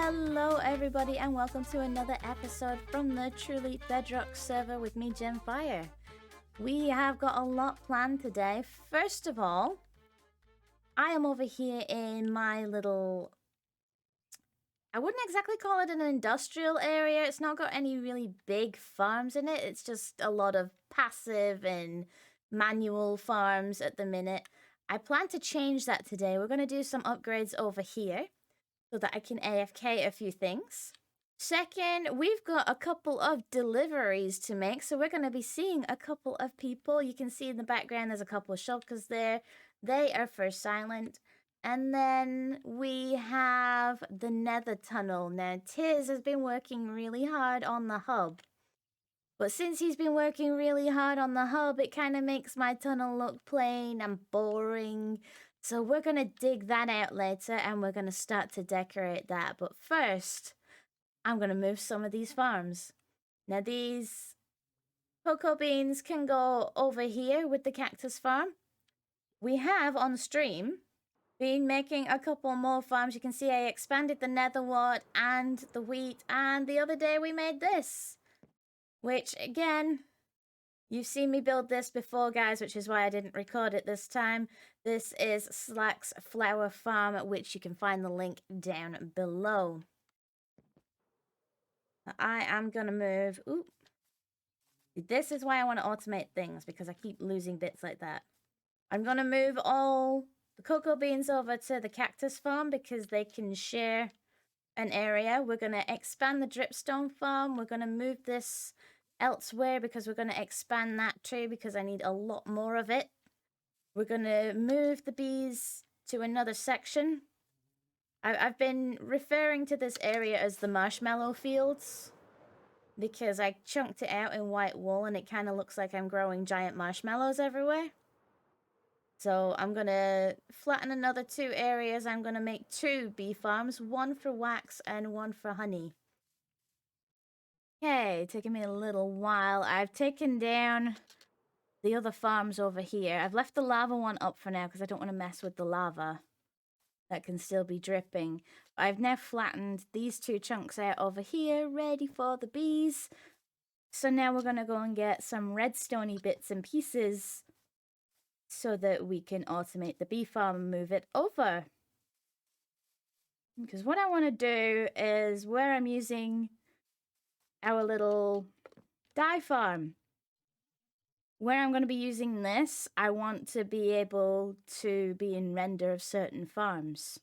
Hello everybody and welcome to another episode from the truly bedrock server with me, Jenfire. We have got a lot planned today. First of all, I am over here in my little, I wouldn't exactly call it an industrial area. It's not got any really big farms in it. It's just a lot of passive and manual farms at the minute. I plan to change that today. We're going to do some upgrades over here so that I can AFK a few things. Second, we've got a couple of deliveries to make, so we're going to be seeing a couple of people. You can see in the background there's a couple of shulkers there. They are for silent. And then we have the nether tunnel. Now, Tiz has been working really hard on the hub. But since he's been working really hard on the hub, it kind of makes my tunnel look plain and boring. So we're going to dig that out later and we're going to start to decorate that. But first, I'm going to move some of these farms. Now these cocoa beans can go over here with the cactus farm. We have on stream been making a couple more farms. You can see I expanded the nether wart and the wheat. And the other day we made this, which again, you've seen me build this before, guys, which is why I didn't record it this time. This is Slack's flower farm, which you can find the link down below. I am going to move... Ooh. This is why I want to automate things, because I keep losing bits like that. I'm going to move all the cocoa beans over to the cactus farm because they can share an area. We're going to expand the dripstone farm. We're going to move this elsewhere because we're going to expand that too because I need a lot more of it. We're going to move the bees to another section. I've been referring to this area as the marshmallow fields because I chunked it out in white wool and it kind of looks like I'm growing giant marshmallows everywhere. So I'm going to flatten another 2 areas. I'm going to make 2 bee farms, one for wax and one for honey. Okay, taking me a little while. I've taken down the other farms over here. I've left the lava one up for now because I don't want to mess with the lava. That can still be dripping. I've now flattened these 2 chunks out over here, ready for the bees. So now we're going to go and get some redstone-y bits and pieces so that we can automate the bee farm and move it over. Because what I want to do is where I'm using our little dye farm, where I'm going to be using this, I want to be able to be in render of certain farms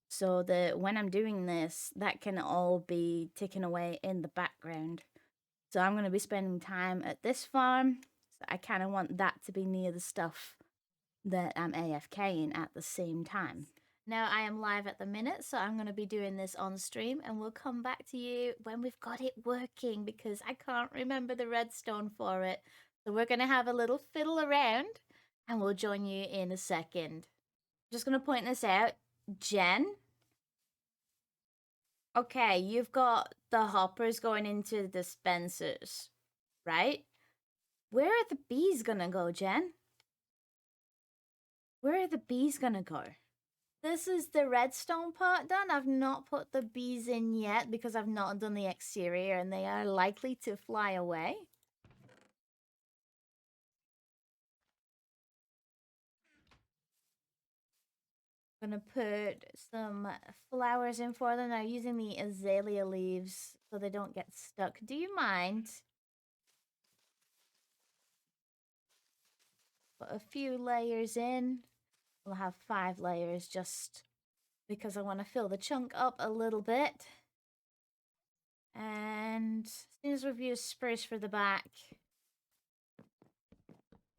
so that when I'm doing this, that can all be taken away in the background. So I'm going to be spending time at this farm. So I kind of want that to be near the stuff that I'm AFKing at the same time. Now I am live at the minute, so I'm going to be doing this on stream and we'll come back to you when we've got it working because I can't remember the redstone for it. So we're going to have a little fiddle around and we'll join you in a second. Just going to point this out. Jen. Okay, you've got the hoppers going into the dispensers, right? Where are the bees going to go, Jen? Where are the bees going to go? This is the redstone part done. I've not put the bees in yet because I've not done the exterior and they are likely to fly away. I'm going to put some flowers in for them. I'm using the azalea leaves so they don't get stuck. Do you mind? Put a few layers in. We'll have 5 layers just because I want to fill the chunk up a little bit. And as soon as we've used spruce for the back,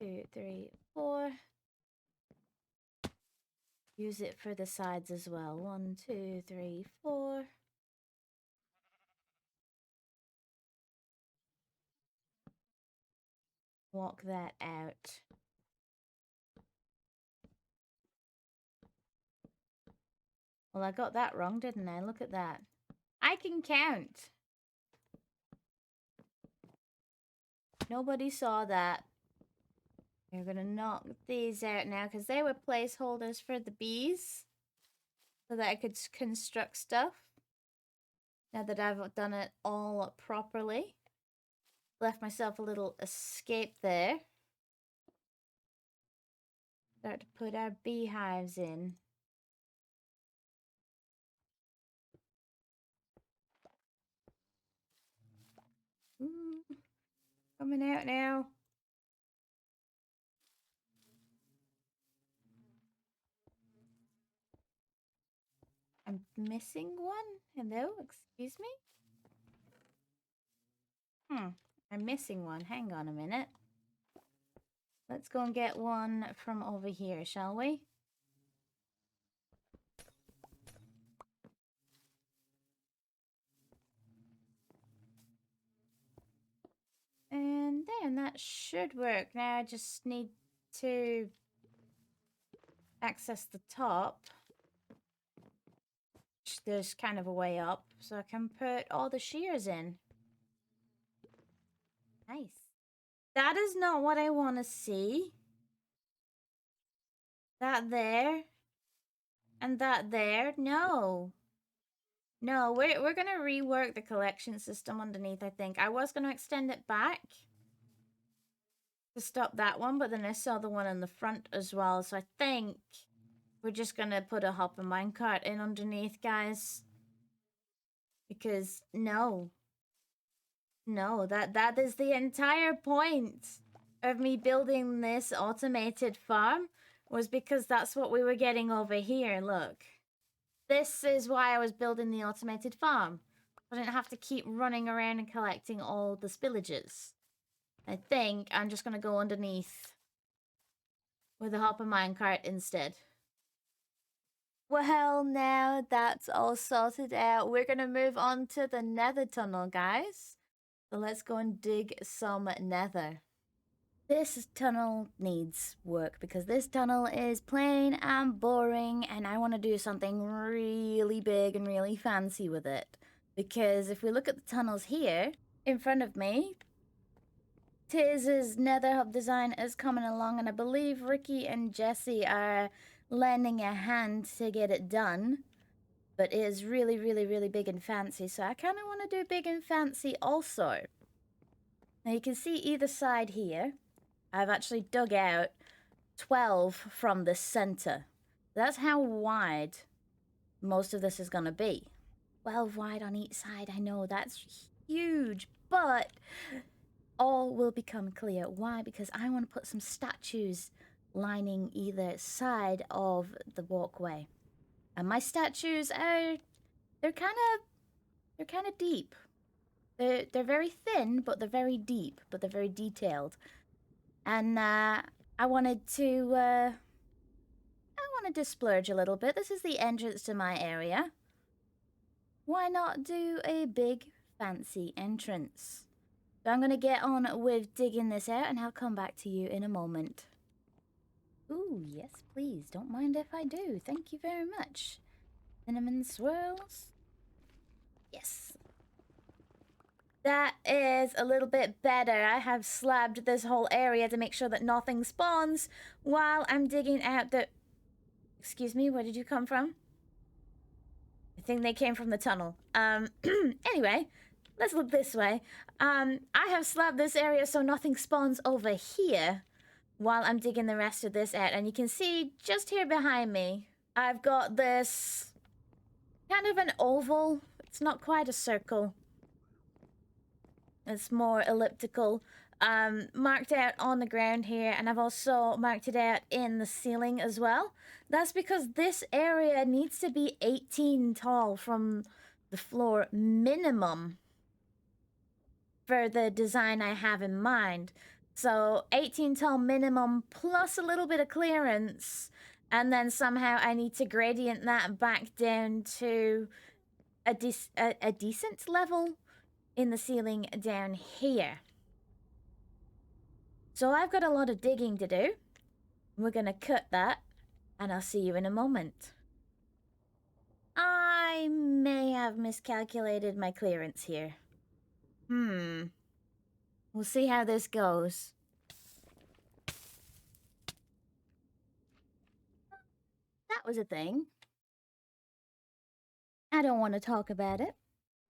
2, 3, 4. Use it for the sides as well. 1, 2, 3, 4. Walk that out. Well, I got that wrong, didn't I? Look at that. I can count. Nobody saw that. We're going to knock these out now because they were placeholders for the bees so that I could construct stuff. Now that I've done it all properly. Left myself a little escape there. Start to put our beehives in. Coming out now. I'm missing one? Hello? Excuse me? I'm missing one. Hang on a minute. Let's go and get one from over here, shall we? And then that should work. Now I just need to access the top. There's kind of a way up, so I can put all the shears in. Nice. That is not what I want to see. That there. And that there. No. No, we're going to rework the collection system underneath, I think. I was going to extend it back to stop that one, but then I saw the one in the front as well. So I think we're just going to put a hopper minecart in underneath, guys. Because no, that is the entire point of me building this automated farm, was because that's what we were getting over here. Look, this is why I was building the automated farm. I didn't have to keep running around and collecting all the spillages. I think I'm just going to go underneath with a hopper minecart instead. Well, now that's all sorted out, we're going to move on to the nether tunnel, guys. So let's go and dig some nether. This tunnel needs work because this tunnel is plain and boring, and I want to do something really big and really fancy with it. Because if we look at the tunnels here in front of me, Tiz's nether hub design is coming along, and I believe Ricky and Jesse are lending a hand to get it done. But it is really big and fancy, so I kind of want to do big and fancy also. Now you can see either side here, I've actually dug out 12 from the center. That's how wide most of this is going to be. 12 wide on each side, I know that's huge, but all will become clear. Why? Because I want to put some statues lining either side of the walkway. And my statues are, they're kind of deep. They're very thin, but they're very deep, but they're very detailed. And I wanted to splurge a little bit. This is the entrance to my area. Why not do a big fancy entrance? So I'm going to get on with digging this out, and I'll come back to you in a moment. Ooh, yes, please. Don't mind if I do. Thank you very much. Cinnamon swirls. Yes. That is a little bit better. I have slabbed this whole area to make sure that nothing spawns while I'm digging out the... Excuse me, where did you come from? I think they came from the tunnel. Anyway, let's look this way. I have slabbed this area so nothing spawns over here while I'm digging the rest of this out. And you can see just here behind me, I've got this kind of an oval. It's not quite a circle. It's more elliptical. Marked out on the ground here, and I've also marked it out in the ceiling as well. That's because this area needs to be 18 tall from the floor minimum for the design I have in mind. So 18 tall minimum plus a little bit of clearance, and then somehow I need to gradient that back down to a decent level in the ceiling down here. So I've got a lot of digging to do. We're gonna cut that, and I'll see you in a moment. I may have miscalculated my clearance here. We'll see how this goes. That was a thing. I don't want to talk about it.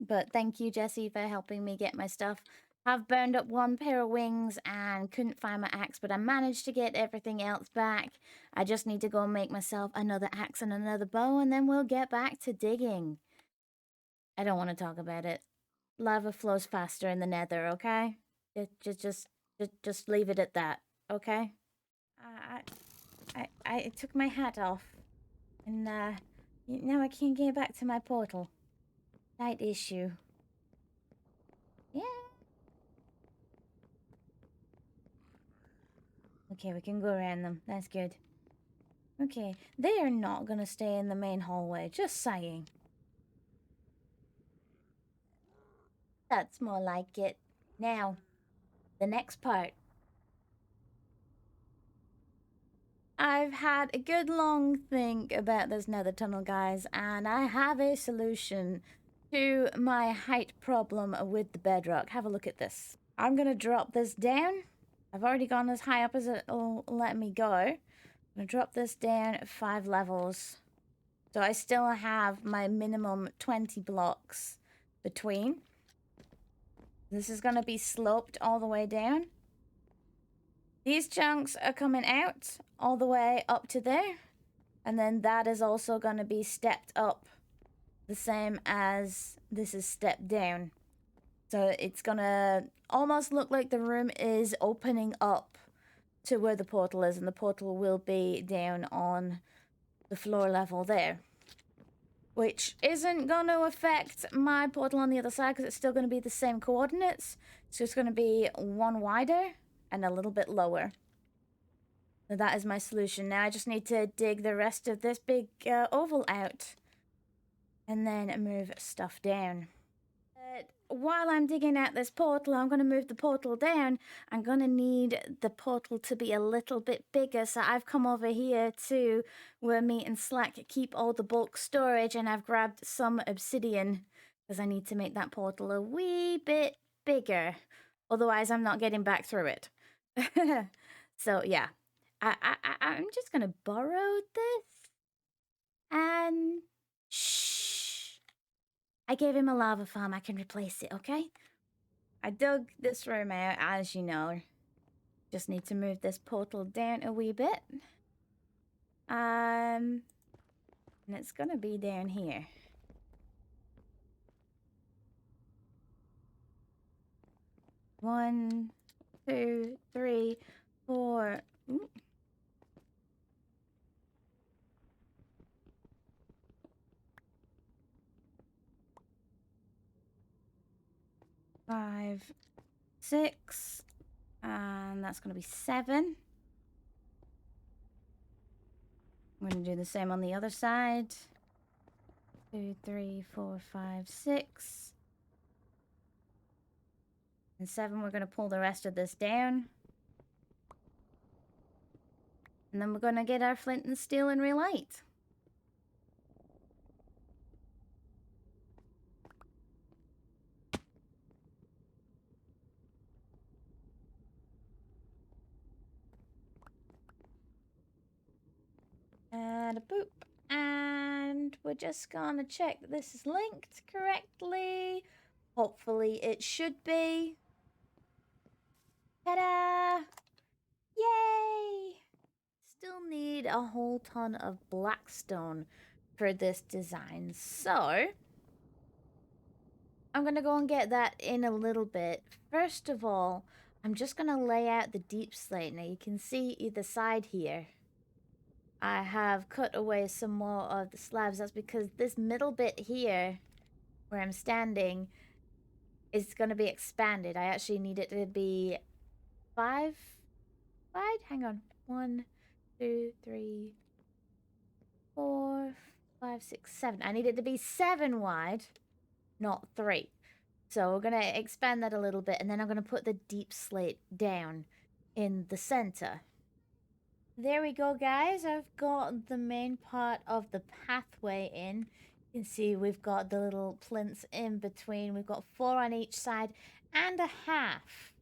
But thank you, Jesse, for helping me get my stuff. I've burned up one pair of wings and couldn't find my axe, but I managed to get everything else back. I just need to go and make myself another axe and another bow, and then we'll get back to digging. I don't want to talk about it. Lava flows faster in the nether, okay? Just leave it at that, okay? I took my hat off, and now I can't get back to my portal. Slight issue. Yeah. Okay, we can go around them. That's good. Okay, they are not gonna stay in the main hallway, just saying. That's more like it. Now, the next part. I've had a good long think about this nether tunnel, guys, and I have a solution to my height problem with the bedrock. Have a look at this. I'm gonna drop this down. I've already gone as high up as it'll let me go. I'm gonna drop this down 5 levels. So I still have my minimum 20 blocks between. This is gonna be sloped all the way down. These chunks are coming out all the way up to there. And then that is also going to be stepped up the same as this is stepped down. So it's going to almost look like the room is opening up to where the portal is. And the portal will be down on the floor level there. Which isn't going to affect my portal on the other side because it's still going to be the same coordinates. So it's going to be one wider and a little bit lower. So that is my solution. Now I just need to dig the rest of this big oval out and then move stuff down. But while I'm digging out this portal, I'm going to move the portal down. I'm going to need the portal to be a little bit bigger. So I've come over here to where me and Slack keep all the bulk storage, and I've grabbed some obsidian because I need to make that portal a wee bit bigger. Otherwise, I'm not getting back through it. So yeah. I'm just gonna borrow this. And shh. I gave him a lava farm. I can replace it, okay? I dug this room out, as you know. Just need to move this portal down a wee bit. And it's gonna be down here. One, two, three, four. Ooh. 5, 6, and that's going to be 7. I'm going to do the same on the other side. 2, 3, 4, 5, 6. And 7, we're going to pull the rest of this down. And then we're going to get our flint and steel and relight. And a boop. And we're just gonna check that this is linked correctly. Hopefully it should be. Ta-da! Yay! Still need a whole ton of blackstone for this design. So I'm gonna go and get that in a little bit. First of all, I'm just gonna lay out the deep slate. Now you can see either side here. I have cut away some more of the slabs. That's because this middle bit here, where I'm standing, is going to be expanded. I actually need it to be 5 wide. Hang on. 1, 2, 3, 4, 5, 6, 7. I need it to be 7 wide, not 3. So we're going to expand that a little bit, and then I'm going to put the deep slate down in the center. There we go, guys. I've got the main part of the pathway in. You can see we've got the little plinths in between. We've got 4 on each side and a half.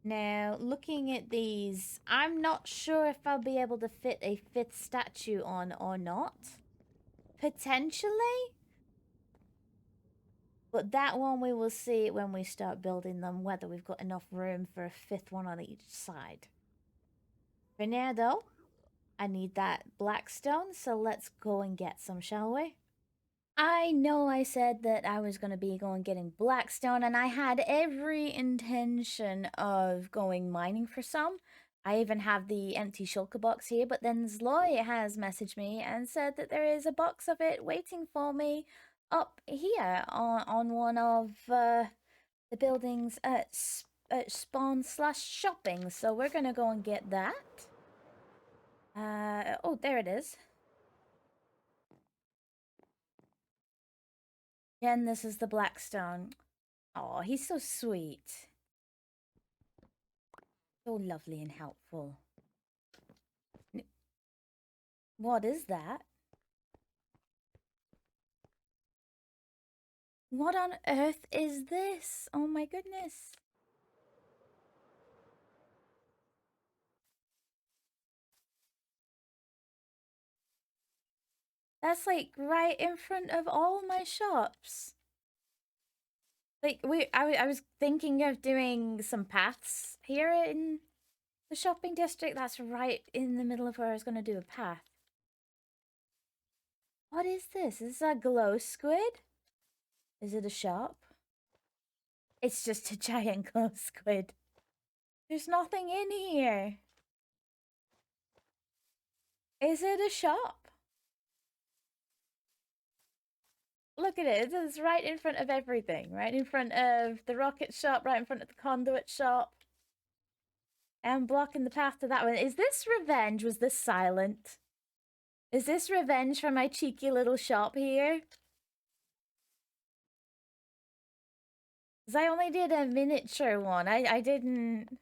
Now, looking at these, I'm not sure if I'll be able to fit a 5th statue on or not. Potentially. But that one we will see when we start building them, whether we've got enough room for a fifth one on each side. For now, though, I need that black stone, so let's go and get some, shall we? I know I said that I was going to be going getting blackstone, and I had every intention of going mining for some. I even have the empty shulker box here, but then Zloy has messaged me and said that there is a box of it waiting for me up here on one of the buildings at spawn/shopping. So we're going to go and get that. Oh, there it is. And this is the blackstone. Oh, he's so sweet. So lovely and helpful. What is that? What on earth is this? Oh my goodness. That's like right in front of all my shops. Like I was thinking of doing some paths here in the shopping district. That's right in the middle of where I was going to do a path. What is this? Is this a glow squid? Is it a shop? It's just a giant glow squid. There's nothing in here. Is it a shop? Look at it. It's right in front of everything. Right in front of the rocket shop, right in front of the conduit shop. And blocking the path to that one. Is this revenge? Was this silent? Is this revenge for my cheeky little shop here? Because I only did a miniature one. I didn't...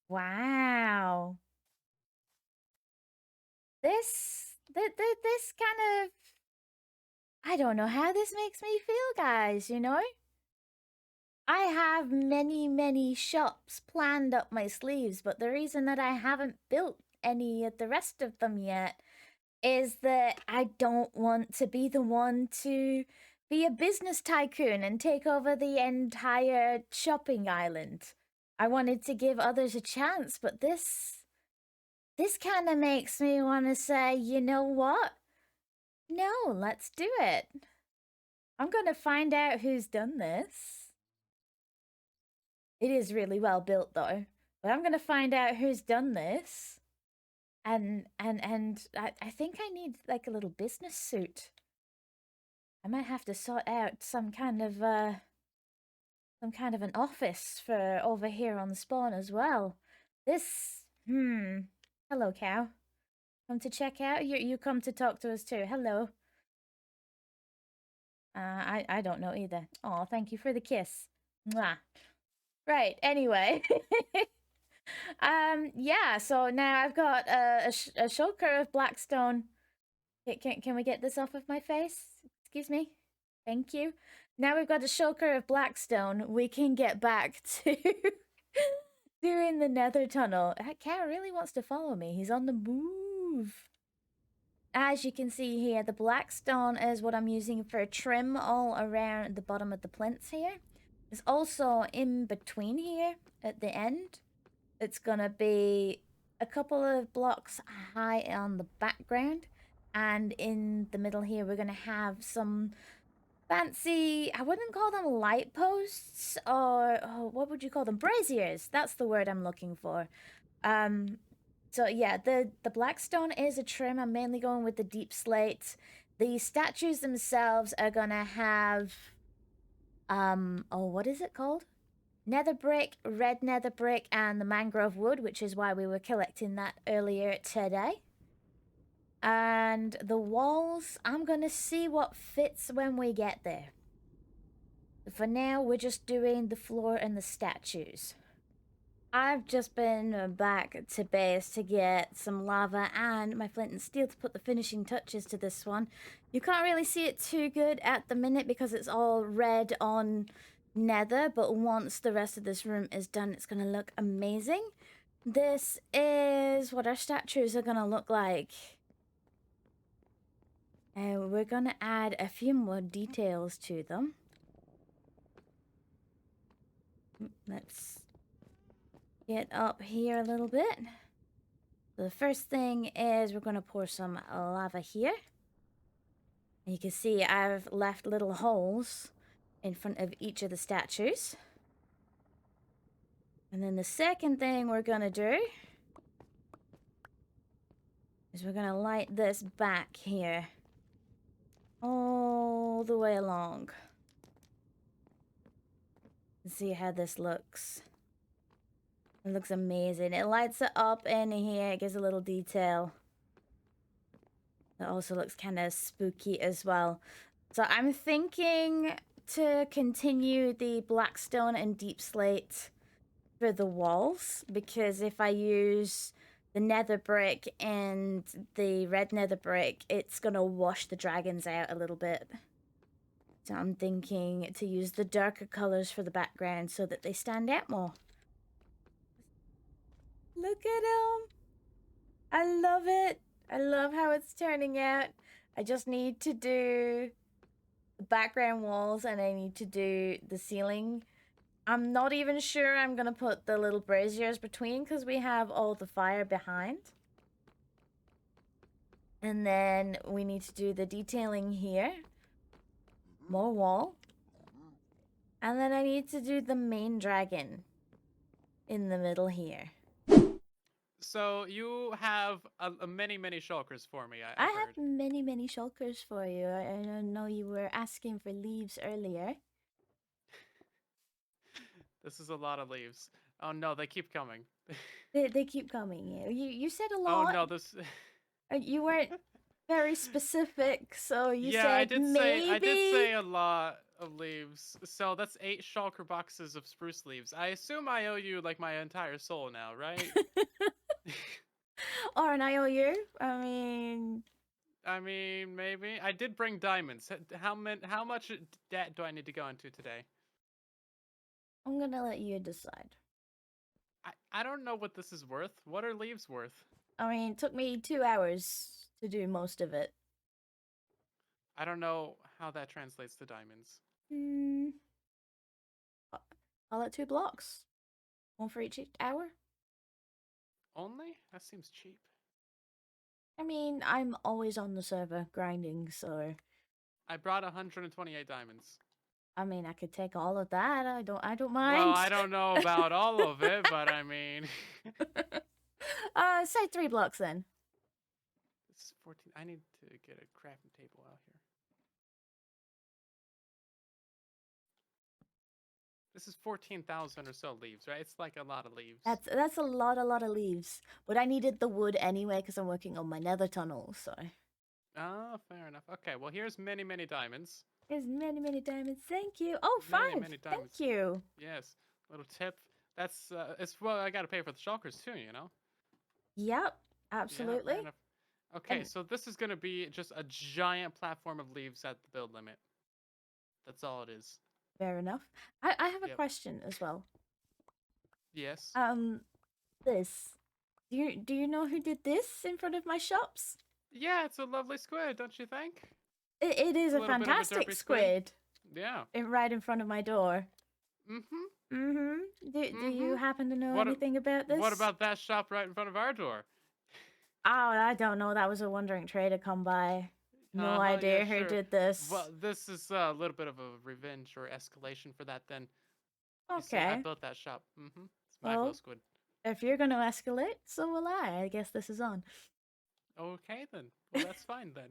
Wow. This kind of... I don't know how this makes me feel, guys, you know? I have many shops planned up my sleeves, but the reason that I haven't built any of the rest of them yet is that I don't want to be the one to be a business tycoon and take over the entire shopping island. I wanted to give others a chance, but this kind of makes me want to say, you know what? No, let's do it. I'm going to find out who's done this. It is really well built though, but I'm going to find out who's done this. And I think I need like a little business suit. I might have to sort out some kind of an office for over here on the spawn as well. This hello cow. Come to check out? You come to talk to us too. Hello. I don't know either. Oh, thank you for the kiss. Mwah. Right, anyway. Yeah, so now I've got a shulker of blackstone. Can we get this off of my face? Excuse me. Thank you. Now we've got a shulker of blackstone. We can get back to doing the nether tunnel. That cow really wants to follow me. He's on the move. As you can see here, the blackstone is what I'm using for trim all around the bottom of the plinths here. There's also in between here at the end. It's gonna be a couple of blocks high on the background, and in the middle here we're gonna have some fancy, I wouldn't call them light posts, or what would you call them? Braziers. That's the word I'm looking for. So yeah, the blackstone is a trim. I'm mainly going with the deep slate. The statues themselves are gonna have what is it called? Nether brick, red nether brick, and the mangrove wood, which is why we were collecting that earlier today. And the walls, I'm gonna see what fits when we get there. For now, we're just doing the floor and the statues. I've just been back to base to get some lava and my flint and steel to put the finishing touches to this one. You can't really see it too good at the minute because it's all red on nether, but once the rest of this room is done, it's going to look amazing. This is what our statues are going to look like. We're going to add a few more details to them. Let's get up here a little bit. The first thing is we're going to pour some lava here. And you can see I've left little holes in front of each of the statues. And then the second thing we're going to do is we're going to light this back here all the way along. And see how this looks. It looks amazing. It lights it up in here. It gives a little detail. It also looks kind of spooky as well. So I'm thinking to continue the black stone and deep slate for the walls, because if I use the nether brick and the red nether brick, it's gonna wash the dragons out a little bit. So I'm thinking to use the darker colors for the background so that they stand out more. Look at him! I love it! I love how it's turning out. I just need to do the background walls and I need to do the ceiling. I'm not even sure I'm gonna put the little braziers between because we have all the fire behind. And then we need to do the detailing here. More wall. And then I need to do the main dragon in the middle here. So you have many shulkers for me. I have many shulkers for you. I know you were asking for leaves earlier. This is a lot of leaves. Oh no, they keep coming. They keep coming. You said a lot. Oh no, this. You weren't very specific, so you yeah, said maybe. I did say a lot of leaves. So that's 8 shulker boxes of spruce leaves. I assume I owe you like my entire soul now, right? Or an IOU? I mean, maybe. I did bring diamonds. How much debt do I need to go into today? I'm gonna let you decide. I don't know what this is worth. What are leaves worth? I mean, it took me 2 hours to do most of it. I don't know how that translates to diamonds. I'll let 2 blocks. 1 for each hour. Only? That seems cheap. I mean, I'm always on the server grinding, so... I brought 128 diamonds. I mean, I could take all of that. I don't mind. Well, I don't know about all of it, but I mean... say 3 blocks then. This is 14. I need to get a crafting table out here. This is 14,000 or so leaves, right? It's like a lot of leaves. That's a lot of leaves. But I needed the wood anyway because I'm working on my nether tunnel, so... Oh, fair enough. Okay, well, here's many diamonds. There's many diamonds. Thank you. Oh, 5. Many diamonds. Thank you. Yes. Little tip. That's, well, I gotta pay for the shulkers too, you know? Yep, absolutely. Yeah, okay, so this is gonna be just a giant platform of leaves at the build limit. That's all it is. Fair enough. I have a question as well. Yes. This. Do you know who did this in front of my shops? Yeah, it's a lovely squid, don't you think? It is a fantastic squid. Yeah. Right in front of my door. Mm-hmm. Do you happen to know anything about this? What about that shop right in front of our door? Oh, I don't know. That was a wandering trader come by. No idea who did this. Well, this is a little bit of a revenge or escalation for that then. Okay. See, I built that shop. It's my glow squid. If you're going to escalate, so will I. I guess this is on. Okay, then. Well, that's fine then.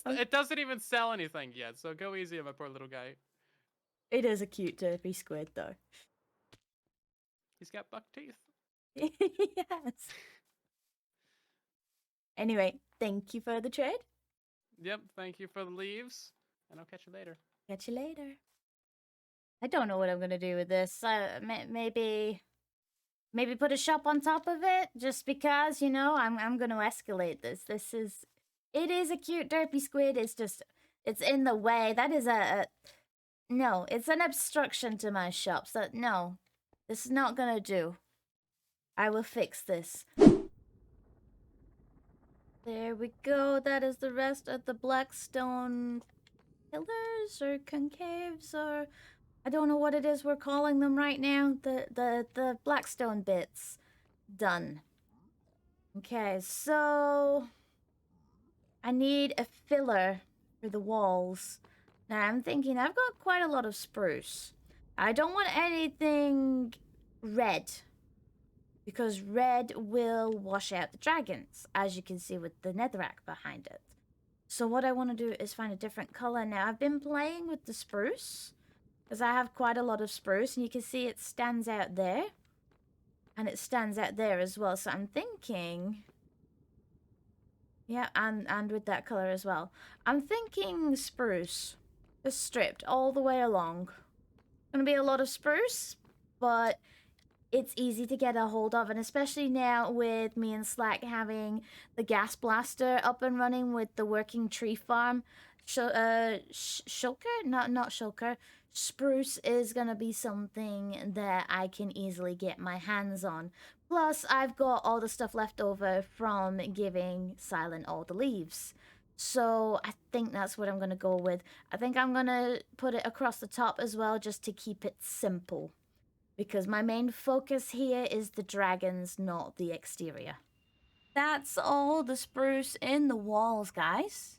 It doesn't even sell anything yet, so go easy on my poor little guy. It is a cute derpy squid, though. He's got buck teeth. Yes. Anyway, thank you for the trade. Yep, thank you for the leaves, and I'll catch you later. Catch you later. I don't know what I'm gonna do with this. Maybe put a shop on top of it, just because, you know, I'm gonna escalate this. It is a cute derpy squid. It's in the way. That is no, it's an obstruction to my shop. So no, this is not gonna do. I will fix this. There we go. That is the rest of the black stone pillars or concaves or I don't know what it is we're calling them right now. The blackstone bits. Done. Okay, so I need a filler for the walls. Now I'm thinking I've got quite a lot of spruce. I don't want anything red, because red will wash out the dragons, as you can see with the netherrack behind it. So what I want to do is find a different color. Now I've been playing with the spruce, because I have quite a lot of spruce, and you can see it stands out there. And it stands out there as well. So I'm thinking... Yeah, and with that color as well. I'm thinking spruce. Just stripped all the way along. Gonna be a lot of spruce, but it's easy to get a hold of. And especially now with me and Slack having the gas blaster up and running with the working tree farm. Shulker? Not shulker. Spruce is gonna be something that I can easily get my hands on. Plus, I've got all the stuff left over from giving Silent all the leaves. So I think that's what I'm gonna go with. I think I'm gonna put it across the top as well, just to keep it simple. Because my main focus here is the dragons, not the exterior. That's all the spruce in the walls, guys.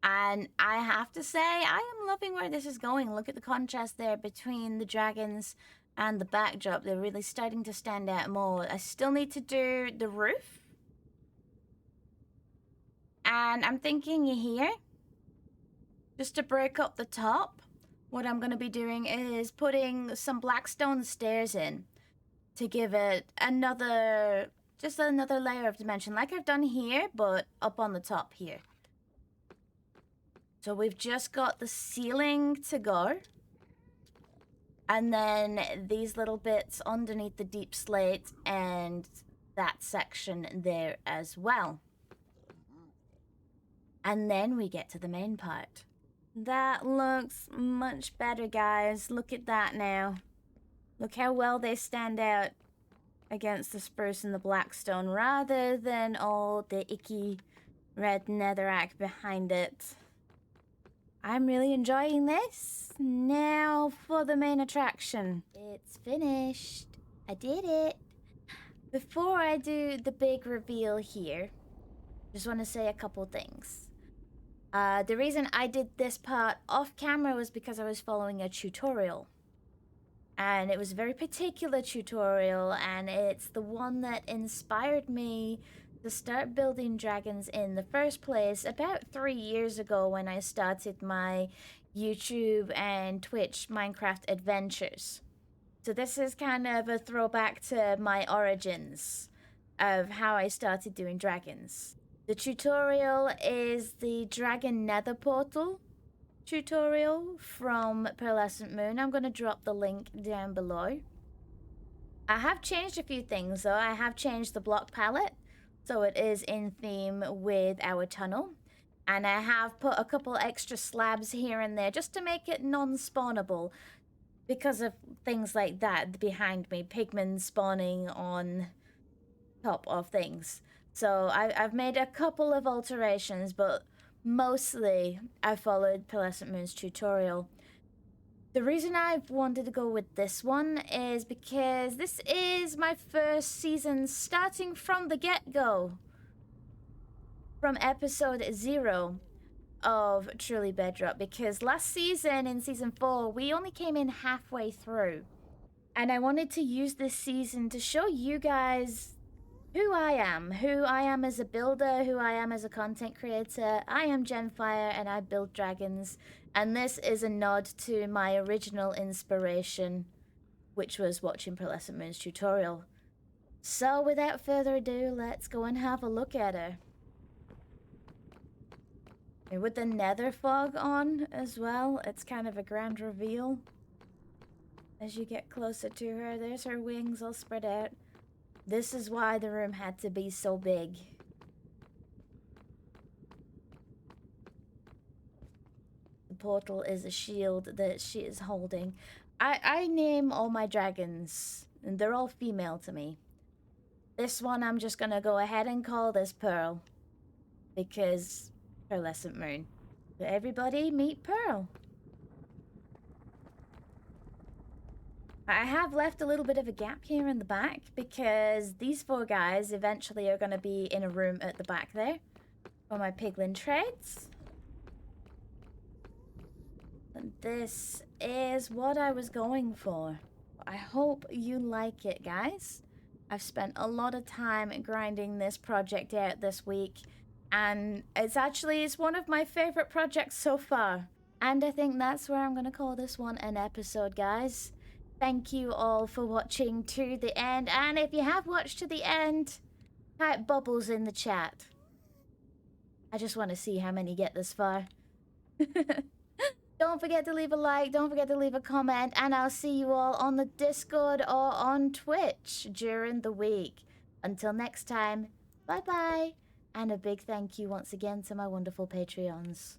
And I have to say, I am loving where this is going. Look at the contrast there between the dragons and the backdrop. They're really starting to stand out more. I still need to do the roof. And I'm thinking here, just to break up the top, what I'm going to be doing is putting some blackstone stairs in to give it just another layer of dimension, like I've done here, but up on the top here. So we've just got the ceiling to go. And then these little bits underneath the deep slate and that section there as well. And then we get to the main part. That looks much better, guys. Look at that now. Look how well they stand out against the spruce and the blackstone, rather than all the icky red netherrack behind it. I'm really enjoying this. Now for the main attraction. It's finished. I did it. Before I do the big reveal here, just want to say a couple things. The reason I did this part off camera was because I was following a tutorial. And it was a very particular tutorial, and it's the one that inspired me to start building dragons in the first place about 3 years ago, when I started my YouTube and Twitch Minecraft adventures. So this is kind of a throwback to my origins of how I started doing dragons. The tutorial is the Dragon Nether Portal tutorial from Pearlescent Moon. I'm going to drop the link down below. I have changed a few things though. I have changed the block palette, so it is in theme with our tunnel. And I have put a couple extra slabs here and there just to make it non-spawnable, because of things like that behind me, pigmen spawning on top of things. So I've made a couple of alterations, but mostly I followed Pearlescent Moon's tutorial. The reason I've wanted to go with this one is because this is my first season starting from the get-go. From episode 0 of Truly Bedrock, because last season, in season 4, we only came in halfway through. And I wanted to use this season to show you guys who I am as a builder, who I am as a content creator. I am Jenfire and I build dragons, and this is a nod to my original inspiration, which was watching Pearlescent Moon's tutorial. So without further ado, let's go and have a look at her. And with the nether fog on as well, it's kind of a grand reveal. As you get closer to her, there's her wings all spread out. This is why the room had to be so big. The portal is a shield that she is holding. I name all my dragons, and they're all female to me. This one I'm just gonna go ahead and call this Pearl, because Pearlescent Moon. But everybody meet Pearl. I have left a little bit of a gap here in the back because these 4 guys eventually are going to be in a room at the back there for my piglin trades. And this is what I was going for. I hope you like it, guys. I've spent a lot of time grinding this project out this week, and it's one of my favorite projects so far. And I think that's where I'm going to call this one an episode, guys. Thank you all for watching to the end, and if you have watched to the end, type bubbles in the chat. I just want to see how many get this far. Don't forget to leave a like, don't forget to leave a comment, and I'll see you all on the Discord or on Twitch during the week. Until next time, bye-bye, and a big thank you once again to my wonderful Patreons.